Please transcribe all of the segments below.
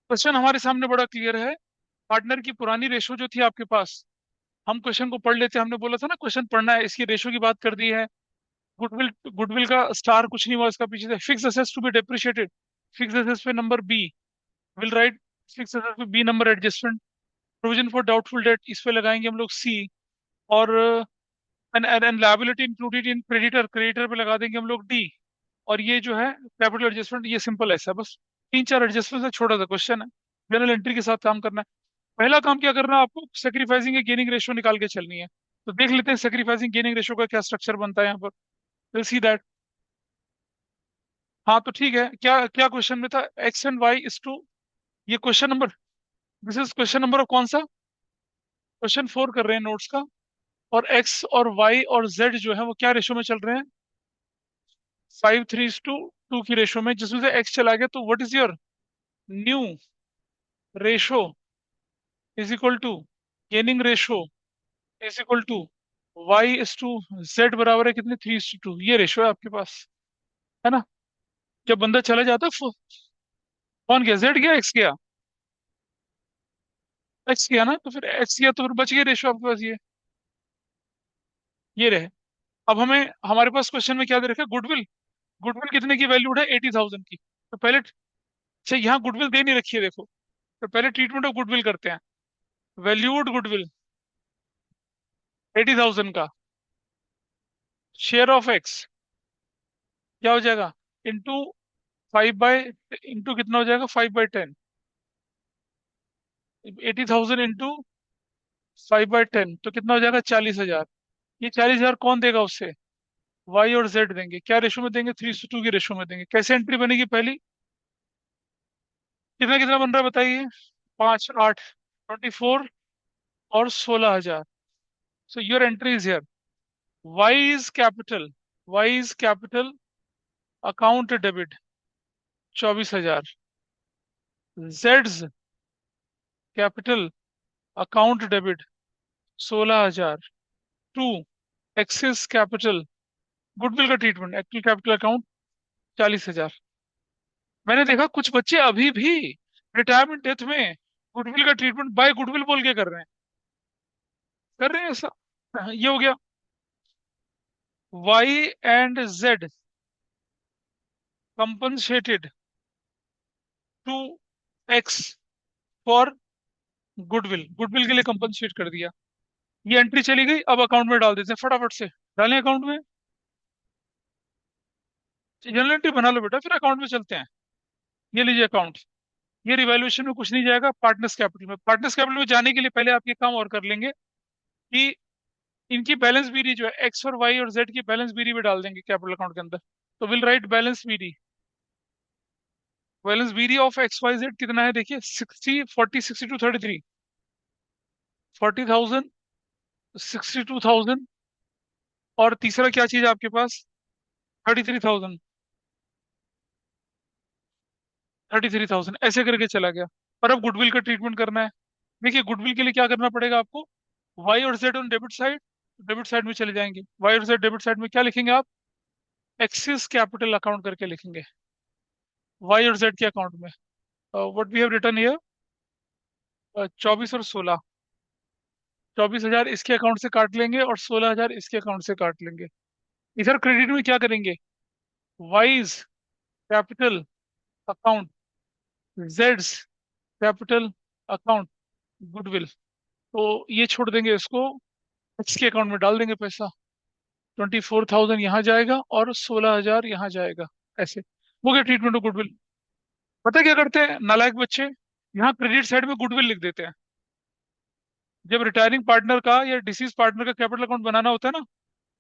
Question हमारे सामने बड़ा क्लियर है। पार्टनर की पुरानी रेशो जो थी आपके पास, हम क्वेश्चन को पढ़ लेते हैं। हमने बोला था ना क्वेश्चन पढ़ना है, इसकी रेशो की बात कर दी है। गुडविल, गुडविल का स्टार कुछ नहीं हुआ, इसका पीछे से fix assets to be depreciated. Fix assets पे number B, will write fix assets पे B number adjustment. Provision for doubtful debt, इस पे लगाएंगे हम लोग सी। और and liability included in creditor, creditor पे लगा देंगे हम लोग डी। और ये जो है कैपिटल एडजस्टमेंट, ये सिंपल ऐसा है बस। तीन चार एडजस्टमेंट है, छोटा सा क्वेश्चन है। जनरल एंट्री के साथ काम करना है। पहला काम क्या करना है आपको, सेक्रीफाइसिंग या गेनिंग रेशियो निकाल के चलनी है। तो देख लेते हैं सेक्रीफाइसिंग गेनिंग रेशियो का क्या स्ट्रक्चर बनता है यहाँ पर। Will see that. हाँ तो ठीक है, क्या क्या क्वेश्चन में था, X and Y is two, ये question number, this is question number of कौन सा, क्वेश्चन 4 कर रहे हैं नोट्स का। और एक्स और वाई और जेड जो है वो क्या रेशो में चल रहे हैं, 5:3:2 की रेशो में, जिसमें से एक्स चला गया। तो what is your new ratio is equal to, gaining ratio is equal to Y is to Z बराबर है कितने, 3:2। ये रेशो है आपके पास, है ना। जब बंदा चला जाता है कौन गया, जेड गया एक्स गया, एक्स गया ना, तो फिर एक्स गया तो फिर बच गया रेशो आपके पास ये रहे। अब हमें, हमारे पास क्वेश्चन में क्या दे रखा है, गुडविल। गुडविल कितने की वैल्यूड है, 80,000 की। तो पहले, अच्छा यहाँ गुडविल दे नहीं रखी है देखो, तो पहले ट्रीटमेंट ऑफ गुडविल करते हैं। वैल्यूड गुडविल 80,000 का, शेयर ऑफ एक्स क्या हो जाएगा, इंटू 5/, इंटू कितना हो जाएगा, 5/10। 80,000 इंटू 5/10 तो कितना हो जाएगा, 40,000। ये 40,000 कौन देगा उससे, वाई और जेड देंगे। क्या रेशो में देंगे, 3:2 की रेशो में देंगे। कैसे एंट्री बनेगी पहली, कितना कितना बन रहा है बताइए, 5 8, 24 और 16,000। So your entry is here, Y is capital, Y is capital account debit 24,000, जेड्स capital account debit 16,000, to X's capital goodwill का ट्रीटमेंट एक्चुअल कैपिटल अकाउंट 40,000। मैंने देखा कुछ बच्चे अभी भी रिटायरमेंट डेथ में गुडविल का ट्रीटमेंट बाय गुडविल बोल के कर रहे हैं, कर रहे हैं ऐसा। हाँ, ये हो गया, Y and Z compensated to X for goodwill, goodwill के लिए कंपनसेट कर दिया। ये एंट्री चली गई, अब अकाउंट में डाल देते हैं फटाफट से, डालें अकाउंट में। जनरल एंट्री बना लो बेटा, फिर अकाउंट में चलते हैं। ये लीजिए अकाउंट, ये रिवैल्यूएशन में कुछ नहीं जाएगा, पार्टनर्स कैपिटल में। पार्टनर्स कैपिटल में जाने के लिए पहले आप ये काम और कर लेंगे कि इनकी बैलेंस बीडी जो है, एक्स और वाई और जेड की बैलेंस बीडी भी डाल देंगे कैपिटल अकाउंट के अंदर। तो will write balance BD, balance BD of X Y Z कितना है देखिए, 60 40 62 33, 40,000, 62,000। और तीसरा क्या चीज है आपके पास, 33,000, 33,000 ऐसे करके चला गया। और अब गुडविल का ट्रीटमेंट करना है। देखिए गुडविल के लिए क्या करना पड़ेगा आपको, वाई और Z on debit side, debit side में चले जाएंगे। वाई और जेड डेबिट साइड में क्या लिखेंगे आप, एक्सिस कैपिटल अकाउंट करके लिखेंगे, वाई और जेड के अकाउंट में। What we have return here, 24 और 16, 24,000 इसके अकाउंट से काट लेंगे और 16,000 इसके अकाउंट से काट लेंगे। इधर क्रेडिट में क्या करेंगे, wise capital account, Jades capital account goodwill. तो ये छोड़ देंगे इसको, एक्स के अकाउंट में डाल देंगे पैसा। 24,000 यहाँ जाएगा और 16,000 यहाँ जाएगा, ऐसे हो गया ट्रीटमेंट ऑफ गुडविल। पता है क्या करते हैं नालायक बच्चे, यहाँ क्रेडिट साइड में गुडविल लिख देते हैं। जब रिटायरिंग पार्टनर का या डिसीज पार्टनर का कैपिटल अकाउंट बनाना होता है ना,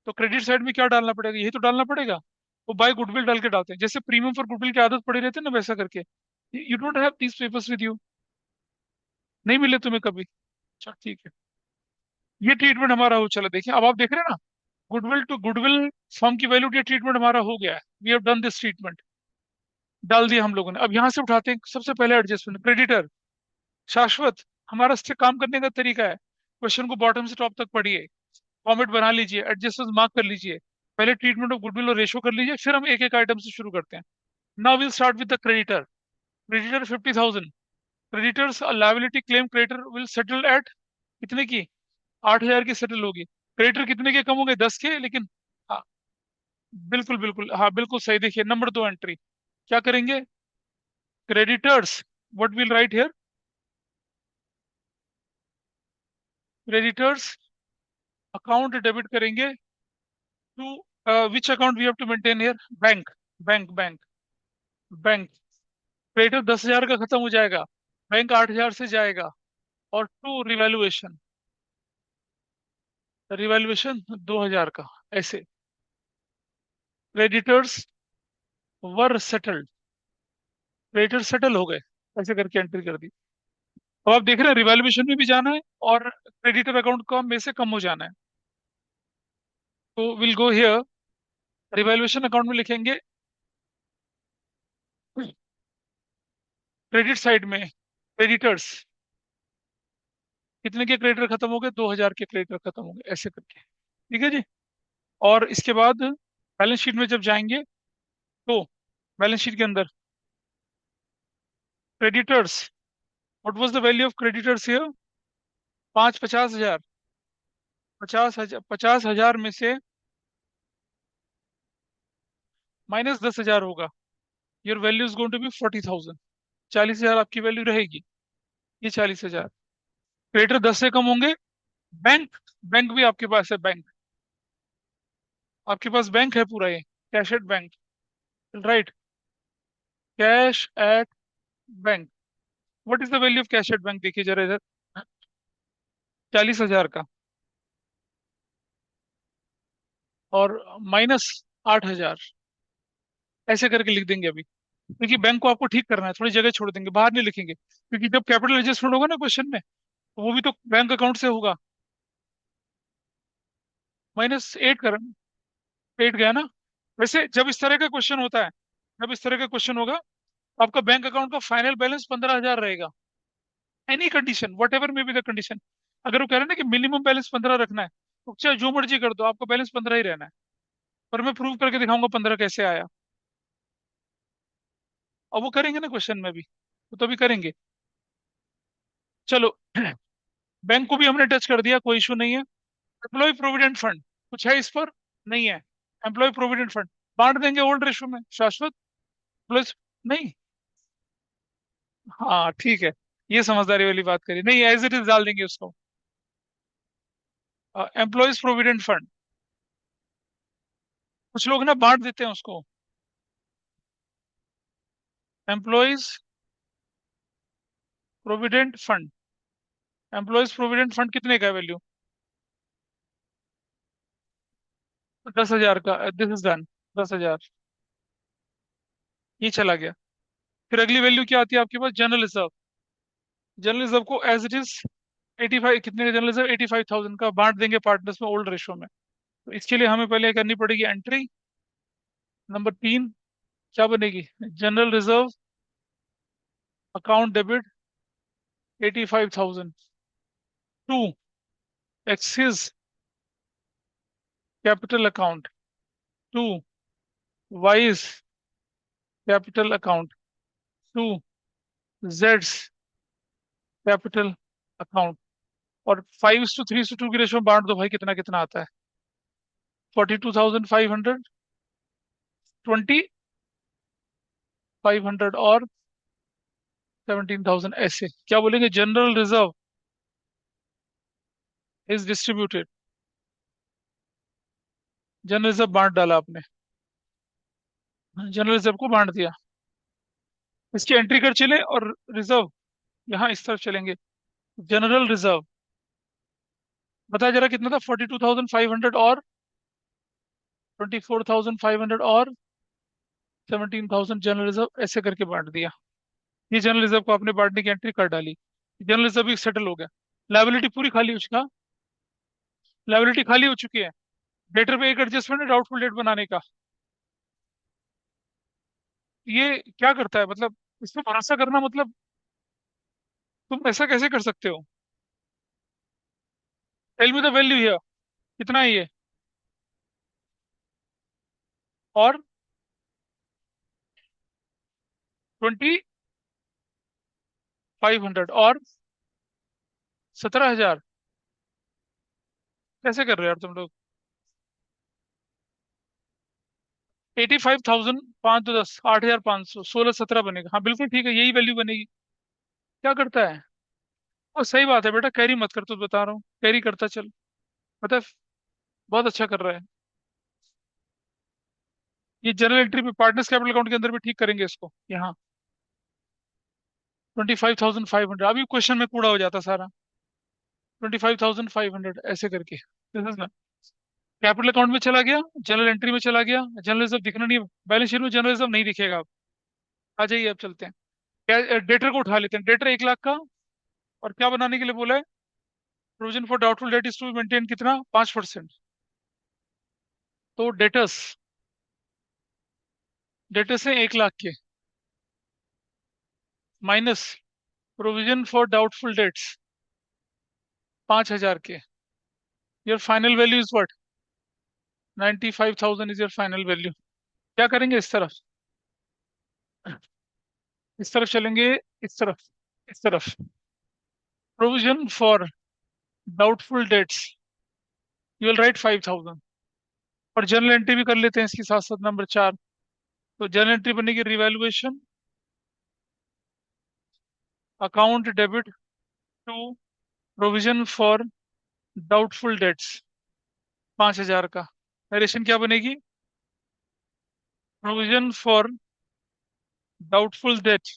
तो क्रेडिट साइड में क्या डालना पड़ेगा, यही तो डालना पड़ेगा। वो बाय गुडविल डाल के डालते हैं, जैसे प्रीमियम फॉर गुडविल की आदत पड़ी रहती है ना, वैसा करके। You don't have these papers with you, नहीं मिले तुम्हें कभी। अच्छा ठीक है, ये ट्रीटमेंट हमारा हो चला। देखिए अब आप देख रहे हैं ना, गुडविल टू गुडविल फर्म की वैल्यू, ये ट्रीटमेंट हमारा हो गया है। We have done this treatment, डाल दिया हम लोगों ने। अब यहाँ से उठाते हैं सबसे पहले एडजस्टमेंट, क्रेडिटर शाश्वत। हमारा इससे काम करने का तरीका है, क्वेश्चन को बॉटम से टॉप तक पढ़िए, फॉर्मेट बना लीजिए, एडजस्टमेंट मार्क कर लीजिए, पहले ट्रीटमेंट ऑफ गुडविल और रेशो कर लीजिए, फिर हम एक एक आइटम से शुरू करते हैं। Now will start with the creditor. Creditor 50,000, creditors liability claim creditor will settle at कितने की? 8,000 की सेटल होगी। क्रेडिटर कितने के कम हो गए? 10 के, लेकिन हाँ, बिल्कुल बिल्कुल, हाँ बिल्कुल सही। देखिए नंबर 2 एंट्री क्या करेंगे? Creditors, what will write here? Creditors account debit करेंगे to which account we have to maintain here? Bank, bank, bank. Creditor 10,000 का खत्म हो जाएगा, बैंक 8,000 से जाएगा। और टू रिवैल्यूएशन, रिवैल्यूएशन 2,000 का, ऐसे। क्रेडिटर्स वर सेटल्ड, क्रेडिटर सेटल हो गए, ऐसे करके एंट्री कर दी। अब आप देख रहे हैं रिवैल्यूएशन में भी जाना है और क्रेडिटर अकाउंट को में से कम हो जाना है। तो will go here, revaluation account में लिखेंगे क्रेडिट साइड में क्रेडिटर्स कितने के क्रेडिटर खत्म हो गए? 2,000 के क्रेडिटर खत्म हो गए, ऐसे करके। ठीक है जी। और इसके बाद बैलेंस शीट में जब जाएंगे तो बैलेंस शीट के अंदर creditors, what was the value of creditors here? 50,000, 50,000, 50,000 में से माइनस 10,000 होगा। Your value is going to be 40,000। 40,000 आपकी वैल्यू रहेगी, ये 40,000। क्रेडिटर 10 से कम होंगे। बैंक, बैंक भी आपके पास है, बैंक आपके पास बैंक है पूरा, ये cash at bank, right? Cash at bank, what is the value of cash at bank? देखिए जरा इधर, 40,000 का, और माइनस 8,000, ऐसे करके लिख देंगे अभी। क्योंकि बैंक को आपको ठीक करना है, थोड़ी जगह छोड़ देंगे, बाहर नहीं लिखेंगे, क्योंकि जब कैपिटल एडजस्टमेंट होगा ना क्वेश्चन में, तो वो भी तो बैंक अकाउंट से होगा। -8 कर, 8 गया ना? वैसे जब इस तरह का क्वेश्चन होता है, जब इस तरह का क्वेश्चन होगा, तो आपका बैंक अकाउंट का फाइनल बैलेंस 15,000 रहेगा। Any condition, what ever may be the condition. अगर वो कह रहे हैं ना कि मिनिमम बैलेंस 15 रखना है, तो चाहे जो मर्जी कर दो, आपका बैलेंस 15 ही रहना है। पर मैं प्रूव करके दिखाऊंगा 15 कैसे आया। और वो करेंगे ना क्वेश्चन में भी, तो तभी करेंगे। चलो बैंक को भी हमने टच कर दिया, कोई इशू नहीं है। एम्प्लॉय प्रोविडेंट फंड कुछ है इस पर? नहीं है। एम्प्लॉय प्रोविडेंट फंड बांट देंगे ओल्ड रेशो में, शाश्वत प्लस। नहीं, हाँ ठीक है, ये समझदारी वाली बात करी। नहीं, एज इट इज डाल देंगे उसको, एम्प्लॉयज प्रोविडेंट फंड। कुछ लोग ना बांट देते हैं उसको, employees provident fund. Employees provident fund कितने का वैल्यू? 10,000 का, दिस इज डन। 10,000, ये चला गया। फिर अगली वैल्यू क्या आती है आपके पास? General reserve. जनरल रिजर्व को एज इट इज 85, कितने का जनरल रिजर्व? 85,000 का, बांट देंगे पार्टनर्स में ओल्ड रेशो में। तो इसके लिए हमें पहले करनी पड़ेगी एंट्री नंबर 3, क्या बनेगी? General reserve account debit 85,000 to X's capital account, to wise capital account, to जेड्स कैपिटल अकाउंट। और 5:3:2 की रेशो में बांट दो भाई, कितना कितना आता है? 42,500, 20,500 और 17,000, ऐसे क्या बोलेंगे? General reserve is distributed, general reserve बांट डाला आपने, जनरल रिजर्व को बांट दिया। इसकी एंट्री कर चले, और रिजर्व यहाँ इस तरफ चलेंगे। जनरल रिजर्व बताया जरा कितना था? 42,500 और 24,500 और 17,000 जनरल रिजर्व, ऐसे करके बांट दिया। ये जनरल रिजर्व को आपने बांटने की एंट्री कर डाली, जनरल रिजर्व भी सेटल हो गया। लाइबिलिटी पूरी खाली हो चुका, लाइबिलिटी खाली हो चुकी है। डेटर पे एक एडजस्टमेंट है डाउटफुल डेट बनाने का। ये क्या करता है मतलब? इसमें भरोसा करना मतलब, तुम ऐसा कैसे कर सकते हो? Tell me the value here, कितना है ये? और 20, 500 और 17,000। कैसे कर रहे हो यार तुम लोग? 85,000, 5 तो 10, 8,500, 16, 17 बनेगा। हाँ बिल्कुल ठीक है, यही वैल्यू बनेगी। क्या करता है? और सही बात है बेटा, कैरी मत कर, तो बता रहा हूँ, कैरी करता चल। पता है, बहुत अच्छा कर रहा है। ये जनरल एंट्री पे पार्टनर्स कैपिटल अकाउंट के अंदर भी ठीक करेंगे इसको यहाँ। 25,500 अभी क्वेश्चन में कूड़ा हो जाता सारा। 25,500 ऐसे करके दिस इज ना। कैपिटल अकाउंट में चला गया, जनरल एंट्री में चला गया, जनरल रिजर्व दिखना नहीं। बैलेंस शीट में जनरल रिजर्व नहीं दिखेगा अब। आ जाइए, अब चलते हैं। डेटर को उठा लेते हैं। डेटर 1 लाख का, और क्या बनाने के लिए बोला है? Provision for doubtful debt is to maintain कितना, 5%। तो डेटर्स, डेटर्स है 1 लाख के, minus provision for doubtful debts 5,000 के। Your final value is what? 95,000 is your final value. क्या करेंगे इस तरफ? इस तरफ चलेंगे, इस तरफ, इस तरफ। Provision for doubtful dates, you will right 5,000। और जर्नल एंट्री भी कर लेते हैं इसके साथ साथ, नंबर 4। तो जर्नल एंट्री बनेगी revaluation account debit to provision for doubtful debts 5,000 का। नरेशन क्या बनेगी? Provision for doubtful debt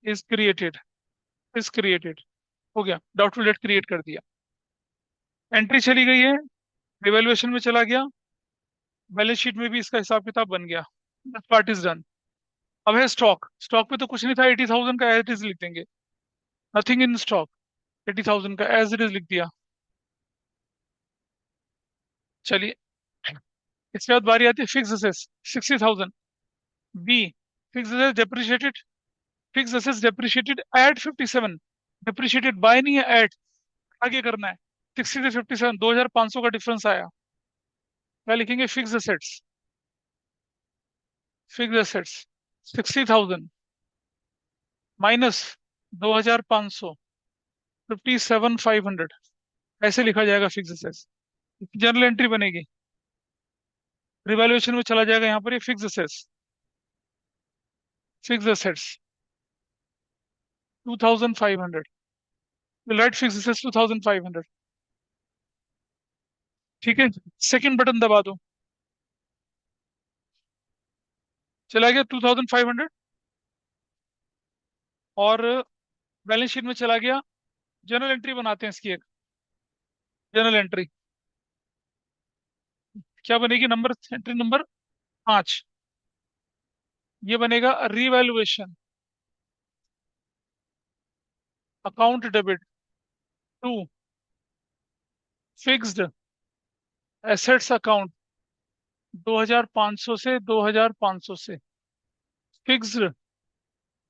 is created, is created. हो गया, डाउटफुल डेट क्रिएट कर दिया। एंट्री चली गई है, रिवैल्यूएशन में चला गया, बैलेंस शीट में भी इसका हिसाब किताब बन गया। Part is done. अब है स्टॉक। स्टॉक पे तो कुछ नहीं था, 80,000 का एज इट इज लिख देंगे। Nothing in stock. 80,000 का एज इट इज लिख दिया। चलिए, इसके बाद बारी आती है फिक्स असेस, 60,000। बी, फिक्स असेस डेप्रिशिएटेड, फिक्स असेस डेप्रिशिएटेड एट 57। डेप्रिशिएटेड बाय नहीं है, एट। आगे करना है। 60 से 57, 2,500 का डिफरेंस आया। क्या लिखेंगे? Fix assets, fix assets 60,000 minus 2,500, 57,500। ऐसे लिखा जाएगा फिक्स असेट्स। जर्नल एंट्री बनेगी, रिवैल्यूएशन में चला जाएगा यहाँ पर ये fix assets, fix assets 2,500। Right, fix assets 2,500। ठीक है, सेकंड बटन दबा दो, चला गया 2,500। और बैलेंस शीट में चला गया। जर्नल एंट्री बनाते हैं इसकी एक। जर्नल एंट्री क्या बनेगी? Number entry number 5। ये बनेगा revaluation account debit to fixed assets account 2,500 से, 2,500 से fixed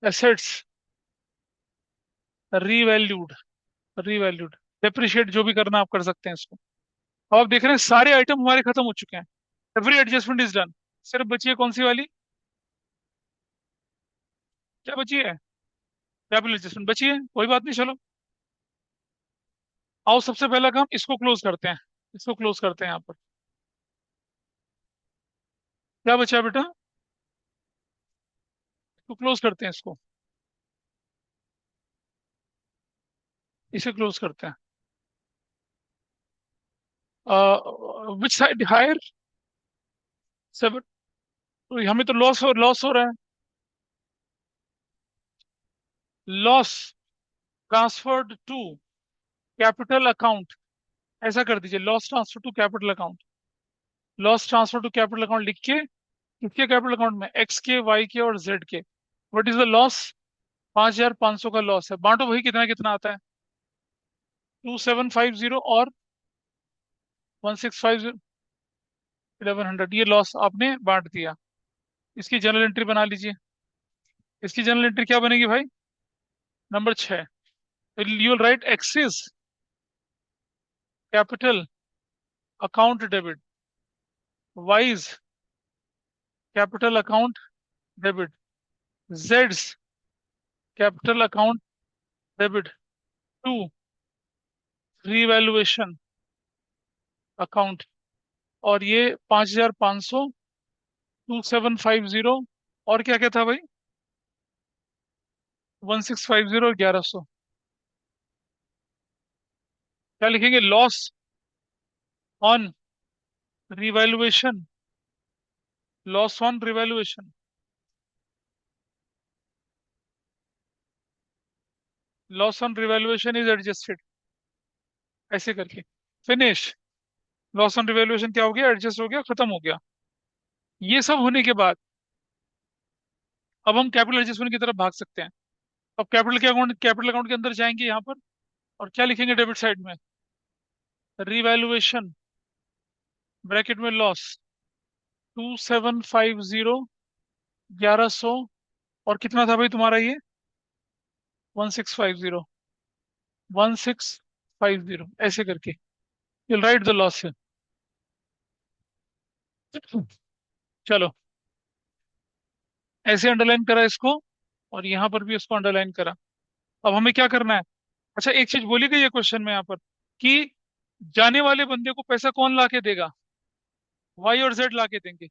assets revalued, revalued. Depreciate जो भी करना आप कर सकते हैं इसको। अब आप देख रहे हैं सारे आइटम हमारे खत्म हो चुके हैं। Every adjustment is done. सिर्फ बची है कौन सी वाली? क्या बची है? कैपिटल एडजस्टमेंट बची है, कोई बात नहीं, चलो। आओ, सबसे पहला काम इसको क्लोज करते हैं। इसको क्लोज करते हैं यहाँ पर। क्या बचा है बेटा? इसको क्लोज करते हैं इसको। इसे क्लोज करते हैं। Which side higher? सेवन। तो हमें तो लॉस हो रहा है। Loss transferred to capital account. ऐसा कर दीजिए, loss transfer to capital account. Loss transfer to capital account लिख के, किसके कैपिटल अकाउंट में? एक्स के, वाई के और जेड के। What is the loss? 5,500 का लॉस है। बांटो वही, कितना कितना आता है? 2,750 और 1,650, 1,100। ये लॉस आपने बांट दिया। इसकी जनरल एंट्री बना लीजिए। इसकी जनरल एंट्री क्या बनेगी भाई? Number 6। You will write X's capital account debit, Y's capital account debit, जेड्स capital account debit to revaluation account, और ये 5,500, 2,750, और क्या क्या था भाई? 1,650 और 1,100। क्या लिखेंगे? Loss on revaluation, loss on revaluation, loss on revaluation is adjusted, ऐसे करके फिनिश। लॉस ऑन रिवैल्यूएशन क्या हो गया? एडजस्ट हो गया, खत्म हो गया। ये सब होने के बाद अब हम कैपिटल एडजस्टमेंट की तरफ भाग सकते हैं। अब कैपिटल अकाउंट के अंदर जाएंगे यहाँ पर, और क्या लिखेंगे डेबिट साइड में? रिवैल्यूएशन, ब्रैकेट में लॉस, 2,750, 1,100, और कितना था भाई तुम्हारा ये? 1,650, 1,650, ऐसे करके you'll राइट द लॉस है। चलो, ऐसे अंडरलाइन करा इसको, और यहाँ पर भी इसको अंडरलाइन करा। अब हमें क्या करना है? अच्छा, एक चीज बोली गई है क्वेश्चन में यहाँ पर कि जाने वाले बंदे को पैसा कौन ला के देगा? वाई और जेड ला के देंगे।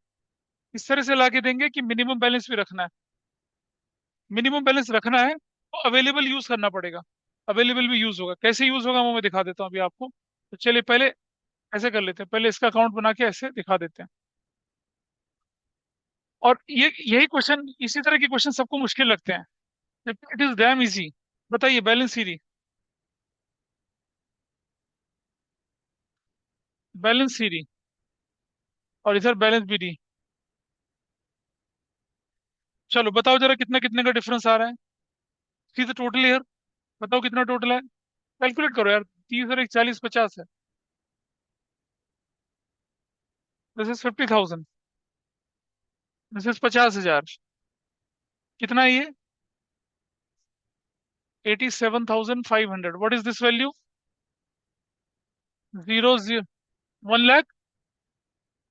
इस तरह से ला के देंगे कि मिनिमम बैलेंस भी रखना है। मिनिमम बैलेंस रखना है तो अवेलेबल यूज करना पड़ेगा। अवेलेबल भी यूज होगा, कैसे यूज होगा वो मैं दिखा देता हूँ अभी आपको। तो चलिए पहले ऐसे कर लेते हैं, पहले इसका अकाउंट बना के ऐसे दिखा देते हैं। और ये यही क्वेश्चन, इसी तरह के क्वेश्चन सबको मुश्किल लगते हैं, इट इज डैम इजी। बताइए, बैलेंस सीरी, बैलेंस सीरी, और इधर बैलेंस बीडी। चलो बताओ जरा, कितना कितने का डिफरेंस आ रहा है? सी द टोटल ईयर, बताओ कितना टोटल है? कैलकुलेट करो यार, 30 और एक 40, 50 है। This is 50,000, this is 50,000। कितना है ये? 87,500। What is this value? Zero zero, 1 lakh,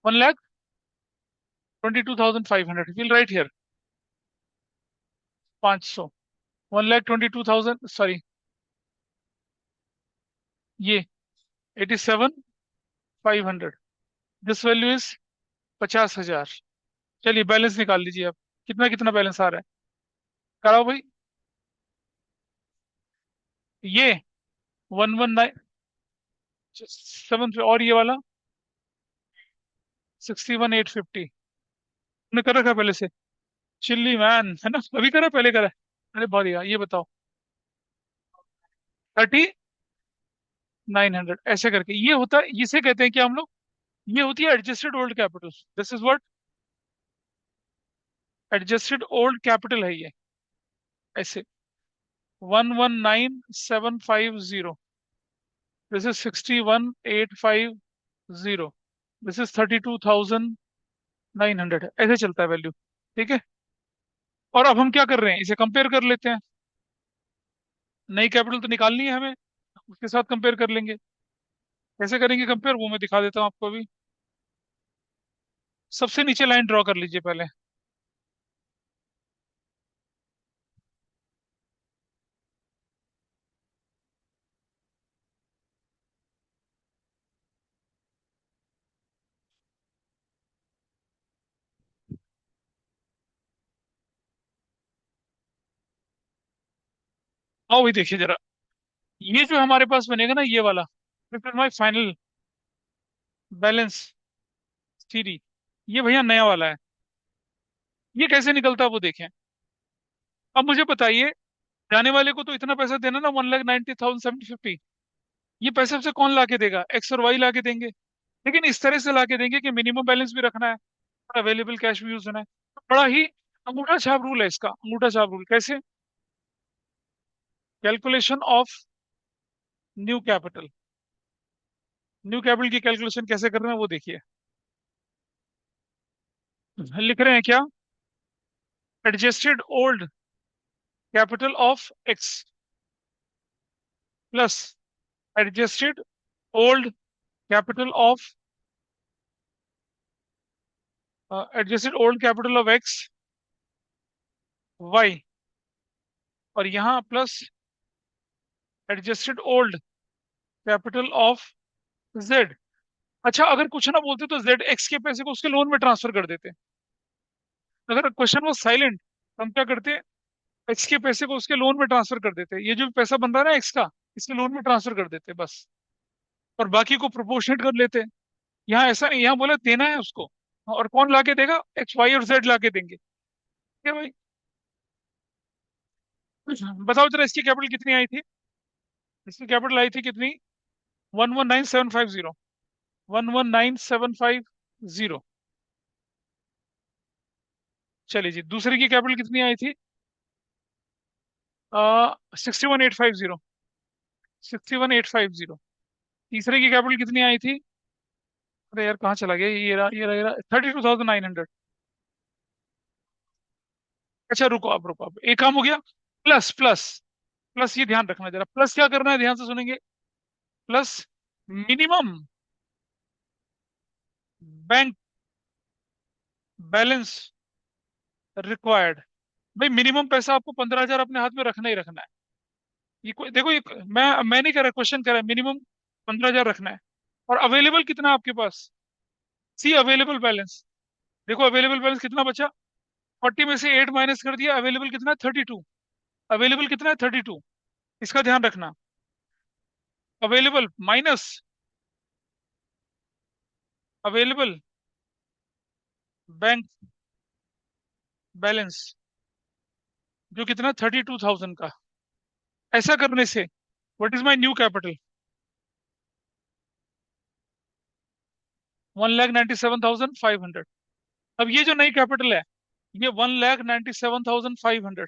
1,22,500, will write here 500, 1,22,000, sorry, ये 87,500, दिस वैल्यू इज 50,000। चलिए बैलेंस निकाल लीजिए अब, कितना कितना बैलेंस आ रहा है? कराओ भाई। ये 119,7, और ये वाला 61,850। तुमने कर रखा है पहले से? चिल्ली मैन है ना, अभी करा पहले करा है? अरे बहुत बढ़िया, ये बताओ। 3900, ऐसे करके ये होता है, इसे कहते हैं कि हम लोग, ये होती है adjusted old capital. This is what, adjusted old capital है ये, ऐसे। 119,750, दिस इज 61,850, दिस इज 32,900, ऐसे चलता है वैल्यू। ठीक है। और अब हम क्या कर रहे हैं, इसे कंपेयर कर लेते हैं। नई कैपिटल तो निकालनी है हमें, उसके साथ कंपेयर कर लेंगे। कैसे करेंगे कंपेयर, वो मैं दिखा देता हूँ आपको अभी। सबसे नीचे लाइन ड्रॉ कर लीजिए पहले। आओ भाई देखिए जरा, ये जो हमारे पास बनेगा ना, ये वाला, this is my final balance three, ये भैया नया वाला है। ये कैसे निकलता है वो देखें। अब मुझे बताइए, जाने वाले को तो इतना पैसा देना ना, 1,90,750, ये पैसे हमसे कौन ला के देगा? एक्स और वाई ला के देंगे। लेकिन इस तरह से ला के देंगे कि मिनिमम बैलेंस भी रखना है और अवेलेबल कैश भी यूज होना है। तो बड़ा ही अंगूठा छाप रूल है इसका, अंगूठा छाप रूल कैसे? Calculation of new capital, new capital की कैलकुलेशन कैसे कर रहे हैं वो देखिए। लिख रहे हैं क्या? Adjusted old capital of X plus adjusted old capital of, adjusted old capital of X, Y, और यहाँ plus adjusted old capital of Z. अच्छा, अगर कुछ ना बोलते तो जेड एक्स के पैसे को उसके लोन में ट्रांसफर कर देते। अगर क्वेश्चन वो साइलेंट तो हम क्या करते, एक्स के पैसे को उसके लोन में ट्रांसफर कर देते, ये जो पैसा बन रहा है ना एक्स का, इसके लोन में ट्रांसफर कर देते बस। और बाकी को प्रोपोर्शनेट कर लेते। यहाँ ऐसा नहीं, यहाँ बोला देना है उसको, और कौन ला के देगा, एक्स वाई और जेड ला के देंगे। ठीक है भाई। बताओ जरा इसकी कैपिटल कितनी आई थी। इसकी कैपिटल आई थी कितनी, 119750। 119750। चलिए जी, दूसरे की कैपिटल कितनी आई थी, 61850। 61850। तीसरे की कैपिटल कितनी आई थी, अरे यार कहाँ चला गया, ये रहा 32,900। अच्छा रुको, अब रुको, अब एक काम हो गया। प्लस प्लस प्लस, ये ध्यान रखना जरा, प्लस क्या करना है, ध्यान से सुनेंगे। Plus minimum bank balance required. भाई मिनिमम पैसा आपको 15,000 अपने हाथ में रखना ही रखना है। ये कोई देखो, ये मैं नहीं कह रहा, क्वेश्चन कह रहा है मिनिमम 15,000 रखना है। और अवेलेबल कितना है आपके पास, सी अवेलेबल बैलेंस। देखो अवेलेबल बैलेंस कितना बचा, 40 में से 8 माइनस कर दिया, अवेलेबल कितना है, 32। अवेलेबल कितना है, 32। इसका ध्यान रखना। Available minus available bank balance, जो कितना, 32,000 का। ऐसा करने से what is my new capital, 1,97,500। अब ये जो नई कैपिटल है, ये 1,97,500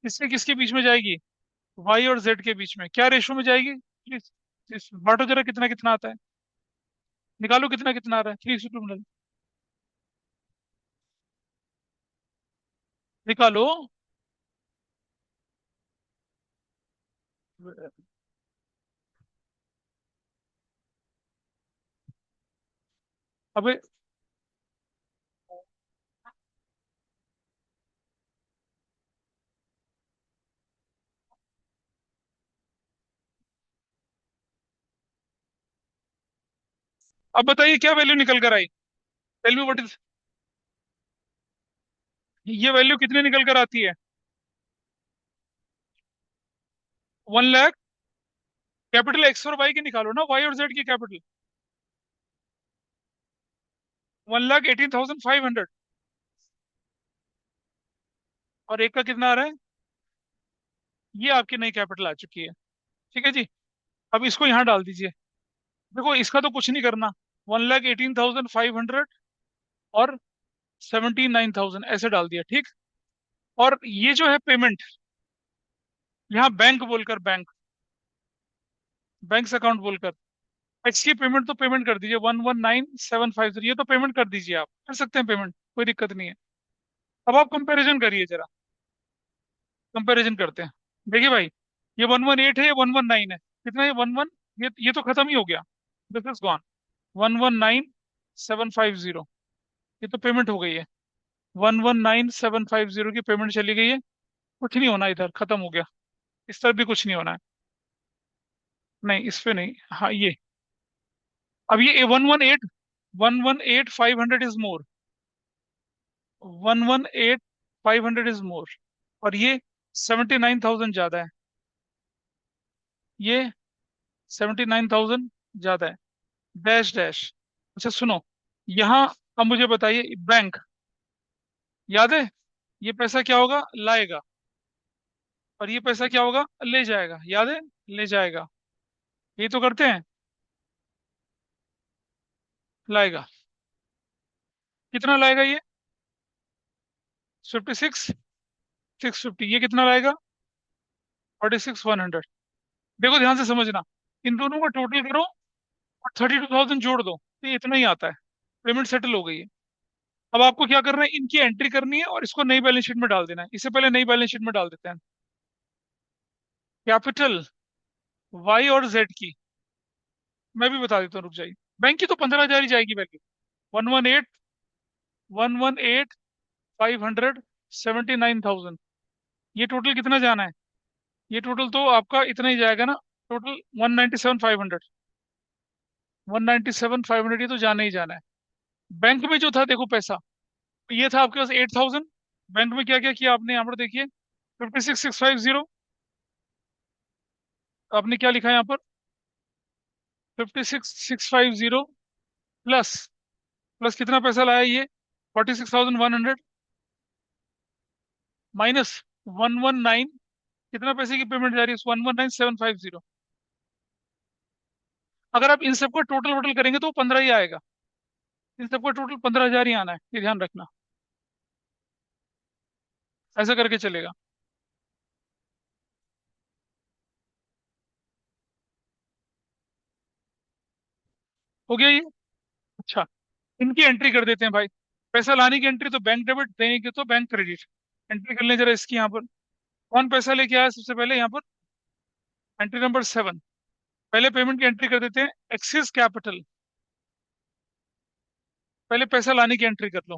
किससे किसके बीच में जाएगी, वाई और जेड के बीच में। क्या रेशो में जाएगी, प्लीज बांटो जरा, कितना कितना आता है, निकालो कितना कितना आ रहा है, 3:2 निकालो। अबे अब बताइए क्या वैल्यू निकल कर आई, टेल मी व्हाट इज, ये वैल्यू कितने निकल कर आती है, 1 लाख। कैपिटल एक्स और वाई की निकालो ना, वाई और जेड की कैपिटल, 1,18,500। और एक का कितना आ रहा है, ये आपकी नई कैपिटल आ चुकी है। ठीक है जी। अब इसको यहाँ डाल दीजिए। देखो इसका तो कुछ नहीं करना, 1,18,500 और 79,000 ऐसे डाल दिया, ठीक। और ये जो है पेमेंट, यहाँ बैंक बोलकर, बैंक अकाउंट बोलकर, इसकी पेमेंट तो पेमेंट कर दीजिए, 119,750, ये तो पेमेंट कर दीजिए, आप कर सकते हैं पेमेंट, कोई दिक्कत नहीं है। अब आप कंपैरिजन करिए जरा, कंपैरिजन करते हैं। देखिए भाई, ये 118 है, ये 119 है, कितना है, 11, ये तो खत्म ही हो गया, दिस इज गॉन। 119,750, ये तो पेमेंट हो गई है। 119,750 की पेमेंट चली गई है। कुछ नहीं होना इधर, खत्म हो गया। इस तरफ भी कुछ नहीं होना है। नहीं इस पे नहीं, हाँ ये। अब ये 118 इज मोर, 118 500 इज मोर। और ये 79,000 ज्यादा है, ये 79,000 ज्यादा है। Dash dash. अच्छा सुनो, यहाँ अब मुझे बताइए, बैंक, याद है, ये पैसा क्या होगा, लाएगा। और ये पैसा क्या होगा, ले जाएगा, याद है, ले जाएगा। ये तो करते हैं, लाएगा। कितना लाएगा ये, 56,650। ये कितना लाएगा, 46,100। देखो ध्यान से समझना, इन दोनों का टोटल करो और 32,000 जोड़ दो, तो ये इतना ही आता है। पेमेंट सेटल हो गई है। अब आपको क्या करना है, इनकी एंट्री करनी है और इसको नई बैलेंस शीट में डाल देना है। इससे पहले नई बैलेंस शीट में डाल देते हैं कैपिटल वाई और जेड की। मैं भी बता देता हूँ, रुक जाइए। बैंक की तो 15,000 ही जाएगी वैल्यू, 118, 118,500, 79,000। ये टोटल कितना जाना है, ये टोटल तो आपका इतना ही जाएगा ना, टोटल 197,500। 197,500 ये तो जाना ही जाना है। बैंक में जो था देखो पैसा, ये था आपके पास 8,000। बैंक में क्या क्या किया आपने, यहाँ पर देखिए, 56,650। आपने क्या लिखा है यहाँ पर, 56,650 प्लस, प्लस कितना पैसा लाया ये, 46,100 माइनस 119, कितना पैसे की पेमेंट जा रही है, 119,750। अगर आप इन सबको टोटल वोटल करेंगे तो 15 ही आएगा। इन सबको टोटल 15,000 ही आना है, ये ध्यान रखना। ऐसा करके चलेगा। हो गया ये। अच्छा, इनकी एंट्री कर देते हैं भाई। पैसा लाने की एंट्री तो बैंक डेबिट, देने की तो बैंक क्रेडिट। एंट्री कर लें जरा इसकी यहाँ पर। कौन पैसा लेके आया सबसे पहले यहाँ पर, एंट्री नंबर 7। पहले पेमेंट की एंट्री कर देते हैं, एक्सिस कैपिटल। पहले पैसा लाने की एंट्री कर लो।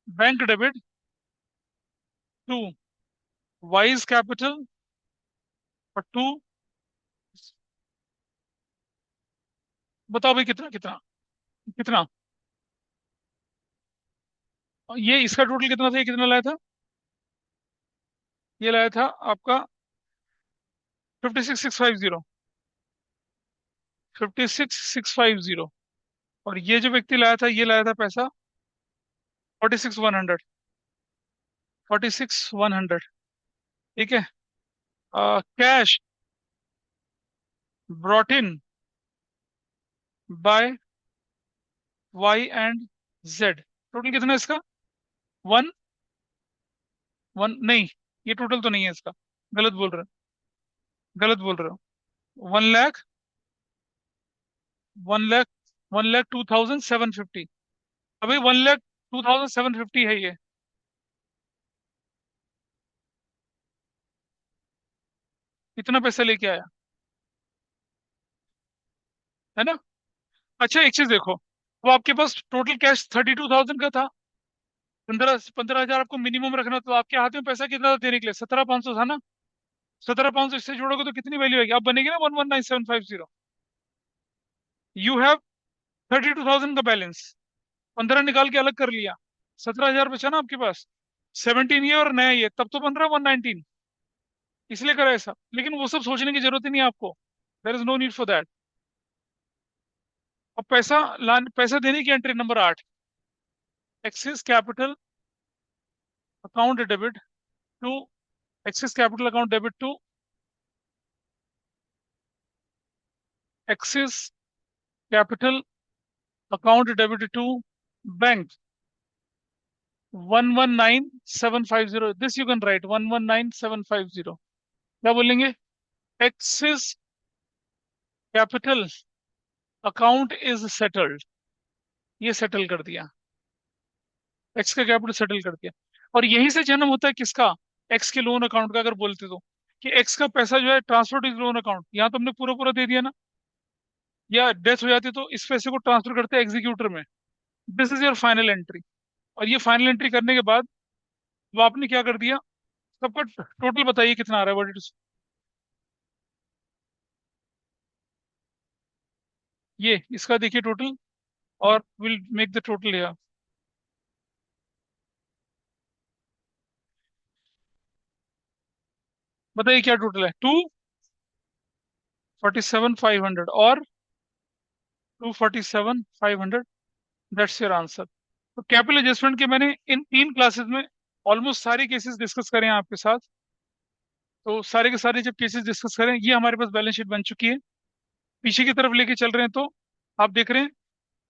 Bank debit to wise capital, और टू, बताओ भाई कितना कितना कितना। ये इसका टोटल कितना था, ये कितना लाया था, ये लाया था आपका 56,650। 56,650। और ये जो व्यक्ति लाया था, ये लाया था पैसा 46,100। 46,100। ठीक है। Cash brought in by Y and Z, total कितना है इसका, वन, वन नहीं, ये टोटल तो नहीं है इसका, गलत बोल रहे हो, गलत बोल रहे हो। 1 लाख, 1 लाख, 1,02,750। अभी 1,02,750 है ये। इतना पैसा लेके आया, है ना। अच्छा एक चीज देखो, वो आपके पास टोटल कैश 32,000 का था। 15,000 आपको मिनिमम रखना, तो आपके हाथ में पैसा कितना था देने के लिए, 17,500 था ना। 17,500 इससे जोड़ोगे तो कितनी वैल्यू आएगी, अब बनेगी ना 119,750। यू हैव 32,000 का बैलेंस, 15 निकाल के अलग कर लिया, 17,000 बचा ना आपके पास। 17 ये और नया ये, तब तो बन रहा 119। इसलिए करा ऐसा, लेकिन वो सब सोचने की जरूरत ही नहीं है आपको। There is no need for that. अब पैसा देने की entry number 8, X's capital account debit to, X's capital account debit to X's capital account debit to bank 119,750। This you can write 119,750। क्या बोलेंगे, X's capital account is settled. ये settle कर दिया, x का कैपिटल सेटल कर दिया। और यहीं से जन्म होता है किसका, एक्स के लोन अकाउंट का। अगर बोलते तो कि एक्स का पैसा जो है ट्रांसफर टू लोन अकाउंट, यहाँ तो हमने पूरा पूरा दे दिया ना। या डेथ हो जाती तो इस पैसे को ट्रांसफर करते हैं एग्जीक्यूटर में। This is your final entry. और ये फाइनल एंट्री करने के बाद वो आपने क्या कर दिया, सबका टोटल बताइए कितना आ रहा है, व्हाट इट इज। ये इसका देखिए टोटल, और विल मेक द टोटल या, बताइए क्या टोटल है, 247,500 और 247,500। That's your answer. तो कैपिटल एडजस्टमेंट के मैंने इन 3 क्लासेस में ऑलमोस्ट सारे केसेस डिस्कस करें हैं आपके साथ। तो सारे के सारे जब केसेस डिस्कस करें, ये हमारे पास बैलेंस शीट बन चुकी है। पीछे की तरफ लेके चल रहे हैं तो आप देख रहे हैं,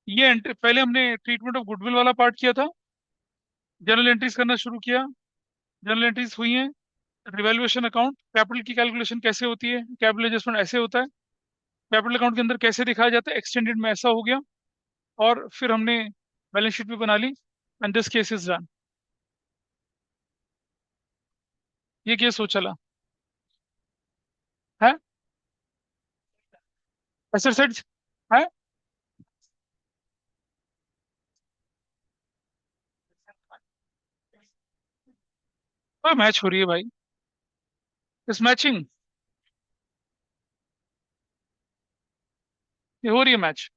ये पहले हमने ट्रीटमेंट ऑफ गुडविल वाला पार्ट किया था, जनरल एंट्रीज करना शुरू किया, जनरल एंट्रीज हुई हैं। रिवैल्यूएशन अकाउंट, कैपिटल की कैलकुलेशन कैसे होती है, कैपिटल एडजस्टमेंट ऐसे होता है, कैपिटल अकाउंट के अंदर कैसे दिखाया जाता है, एक्सटेंडेड में ऐसा हो गया। और फिर हमने बैलेंस शीट भी बना ली, and this case is done. ये केस हो चला है, एसेट साइड है। मैच हो रही है भाई। इस मैचिंग, ये हो रही है मैच।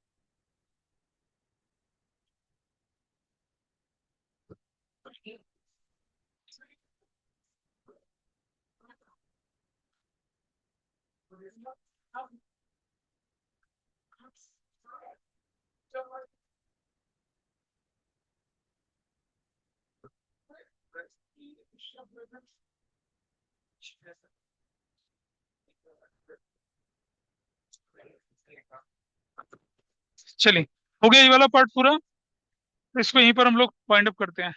चलिए, हो गया ये वाला पार्ट पूरा। तो इसको यहीं पर हम लोग वाइंड अप करते हैं।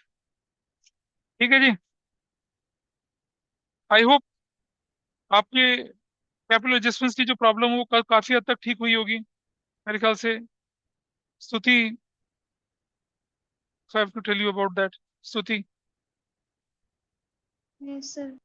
ठीक है जी। आई होप आपके कैपिटल एडजस्टमेंट्स की जो प्रॉब्लम है वो काफी हद तक ठीक हुई होगी मेरे ख्याल से। Stuti, I have to tell you about that. Stuti, yes sir.